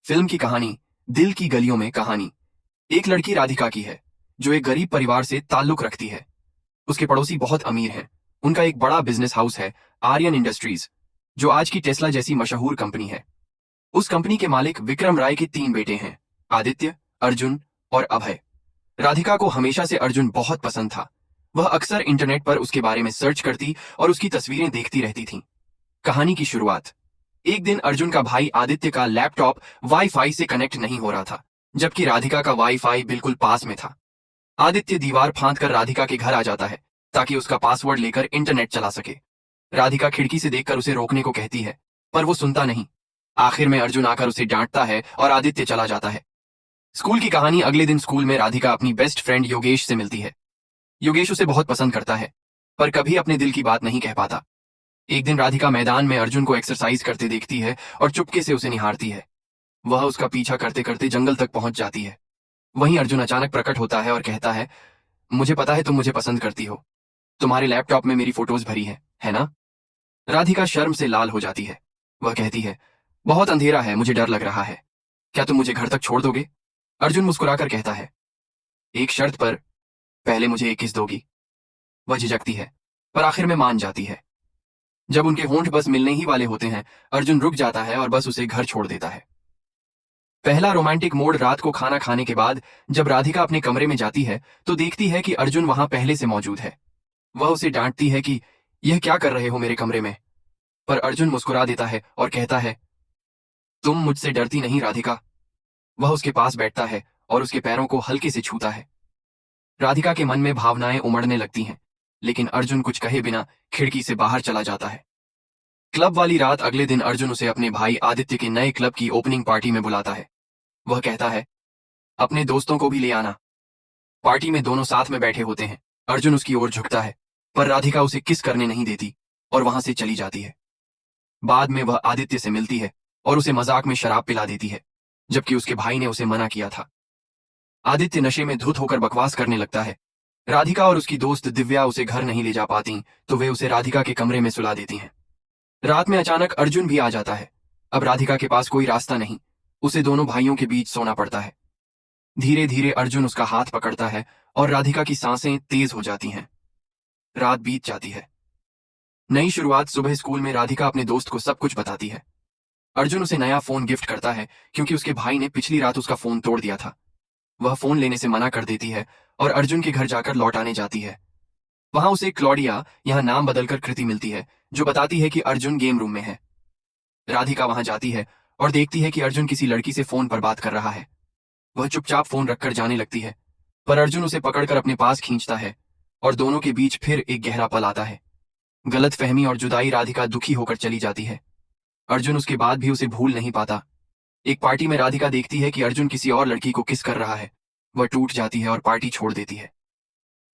Film की कहानी दिल की गलियों में कहानी एक लड़की राधिका की है जो एक गरीब परिवार से ताल्लुक रखती है। उसके पड़ोसी बहुत अमीर हैं। उनका एक बड़ा बिजनेस हाउस है, आर्यन इंडस्ट्रीज, जो आज की टेस्ला जैसी मशहूर कंपनी है। उस कंपनी के मालिक विक्रम राय के 3 बेटे हैं, आदित्य, अर्जुन और अभय। राधिका को हमेशा से अर्जुन बहुत पसंद था। वह अक्सर इंटरनेट पर उसके बारे में सर्च करती और उसकी तस्वीरें देखती रहती थी। कहानी की शुरुआत। एक दिन अर्जुन का भाई आदित्य का लैपटॉप वाईफाई से कनेक्ट नहीं हो रहा था, जबकि राधिका का वाईफाई बिल्कुल पास में था। आदित्य दीवार फांद कर राधिका के घर आ जाता है ताकि उसका पासवर्ड लेकर इंटरनेट चला सके। राधिका खिड़की से देखकर उसे रोकने को कहती है, पर वो सुनता नहीं। आखिर में अर्जुन आकर उसे डांटता है और आदित्य चला जाता है। स्कूल की कहानी। अगले दिन स्कूल में राधिका अपनी बेस्ट फ्रेंड योगेश से मिलती है। योगेश उसे बहुत पसंद करता है, पर कभी अपने दिल की बात नहीं कह पाता। एक दिन राधिका मैदान में अर्जुन को एक्सरसाइज करते देखती है और चुपके से उसे निहारती है। वह उसका पीछा करते करते जंगल तक पहुंच जाती है। वहीं अर्जुन अचानक प्रकट होता है और कहता है, मुझे पता है तुम मुझे पसंद करती हो। तुम्हारे लैपटॉप में मेरी फोटोज भरी है ना? राधिका शर्म से लाल हो जाती है। वह कहती है, बहुत अंधेरा है, मुझे डर लग रहा है। क्या तुम मुझे घर तक छोड़ दोगे? अर्जुन मुस्कुराकर कहता है, एक शर्त पर, पहले मुझे एक किस दोगी? वह झिझकती है, पर आखिर में मान जाती है। जब उनके होंठ बस मिलने ही वाले होते हैं, अर्जुन रुक जाता है और बस उसे घर छोड़ देता है। पहला रोमांटिक मोड। रात को खाना खाने के बाद जब राधिका अपने कमरे में जाती है तो देखती है कि अर्जुन वहां पहले से मौजूद है। वह उसे डांटती है कि यह क्या कर रहे हो मेरे कमरे में? पर अर्जुन मुस्कुरा देता है और कहता है, तुम मुझसे डरती नहीं राधिका। वह उसके पास बैठता है और उसके पैरों को हल्के से छूता है। राधिका के मन में भावनाएं उमड़ने लगती हैं, लेकिन अर्जुन कुछ कहे बिना खिड़की से बाहर चला जाता है। क्लब वाली रात। अगले दिन अर्जुन उसे अपने भाई आदित्य के नए क्लब की ओपनिंग पार्टी में बुलाता है। वह कहता है, अपने दोस्तों को भी ले आना। पार्टी में दोनों साथ में बैठे होते हैं। अर्जुन उसकी ओर झुकता है, पर राधिका उसे किस करने नहीं देती और वहां से चली जाती है। बाद में वह आदित्य से मिलती है और उसे मजाक में शराब पिला देती है, जबकि उसके भाई ने उसे मना किया था। आदित्य नशे में धुत होकर बकवास करने लगता है। राधिका और उसकी दोस्त दिव्या उसे घर नहीं ले जा पाती, तो वे उसे राधिका के कमरे में सुला देती हैं। रात में अचानक अर्जुन भी आ जाता है। अब राधिका के पास कोई रास्ता नहीं, उसे दोनों भाइयों के बीच सोना पड़ता है। धीरे धीरे अर्जुन उसका हाथ पकड़ता है और राधिका की सांसें तेज हो जाती हैं। रात बीत जाती है। नई शुरुआत। सुबह स्कूल में राधिका अपने दोस्त को सब कुछ बताती है। अर्जुन उसे नया फोन गिफ्ट करता है क्योंकि उसके भाई ने पिछली रात उसका फोन तोड़ दिया था। वह फोन लेने से मना कर देती है और अर्जुन के घर जाकर लौटाने जाती है। वहां उसे क्लॉडिया, यहाँ नाम बदलकर कृति, मिलती है, जो बताती है कि अर्जुन गेम रूम में है। राधिका वहां जाती है और देखती है कि अर्जुन किसी लड़की से फोन पर बात कर रहा है। वह चुपचाप फोन रखकर जाने लगती है, पर अर्जुन उसे पकड़कर अपने पास खींचता है और दोनों के बीच फिर एक गहरा पल आता है। गलतफहमी और जुदाई। राधिका दुखी होकर चली जाती है। अर्जुन उसके बाद भी उसे भूल नहीं पाता। एक पार्टी में राधिका देखती है कि अर्जुन किसी और लड़की को किस कर रहा है। वह टूट जाती है और पार्टी छोड़ देती है।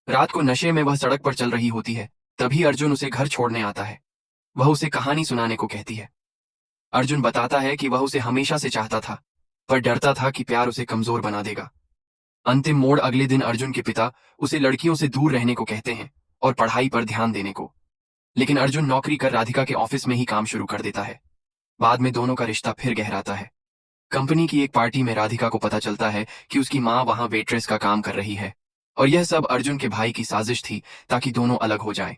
रात को नशे में वह सड़क पर चल रही होती है, तभी अर्जुन उसे घर छोड़ने आता है। वह उसे कहानी सुनाने को कहती है। अर्जुन बताता है कि वह उसे हमेशा से चाहता था, पर डरता था कि प्यार उसे कमजोर बना देगा। अंतिम मोड़। अगले दिन अर्जुन के पिता उसे लड़कियों से दूर रहने को कहते हैं और पढ़ाई पर ध्यान देने को, लेकिन अर्जुन नौकरी कर राधिका के ऑफिस में ही काम शुरू कर देता है। बाद में दोनों का रिश्ता फिर गहराता है। कंपनी की एक पार्टी में राधिका को पता चलता है कि उसकी माँ वहां वेट्रेस का काम कर रही है, और यह सब अर्जुन के भाई की साजिश थी ताकि दोनों अलग हो जाएं।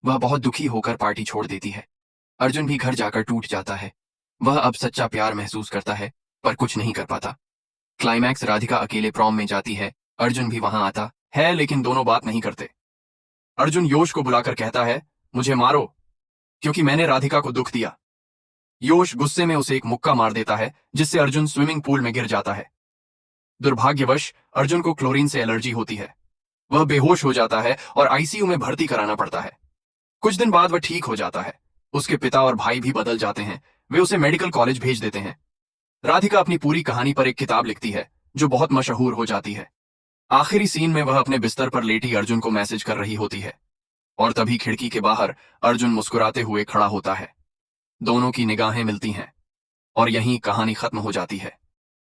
वह बहुत दुखी होकर पार्टी छोड़ देती है। अर्जुन भी घर जाकर टूट जाता है। वह अब सच्चा प्यार महसूस करता है, पर कुछ नहीं कर पाता। क्लाइमैक्स। राधिका अकेले प्रॉम में जाती है। अर्जुन भी वहां आता है, लेकिन दोनों बात नहीं करते। अर्जुन योश को बुलाकर कहता है, मुझे मारो, क्योंकि मैंने राधिका को दुख दिया। योश गुस्से में उसे एक मुक्का मार देता है, जिससे अर्जुन स्विमिंग पूल में गिर जाता है। दुर्भाग्यवश अर्जुन को क्लोरीन से एलर्जी होती है। वह बेहोश हो जाता है और आईसीयू में भर्ती कराना पड़ता है। कुछ दिन बाद वह ठीक हो जाता है। उसके पिता और भाई भी बदल जाते हैं। वे उसे मेडिकल कॉलेज भेज देते हैं। राधिका अपनी पूरी कहानी पर एक किताब लिखती है, जो बहुत मशहूर हो जाती है। आखिरी सीन में वह अपने बिस्तर पर लेटी अर्जुन को मैसेज कर रही होती है, और तभी खिड़की के बाहर अर्जुन मुस्कुराते हुए खड़ा होता है। दोनों की निगाहें मिलती हैं और यहीं कहानी खत्म हो जाती है।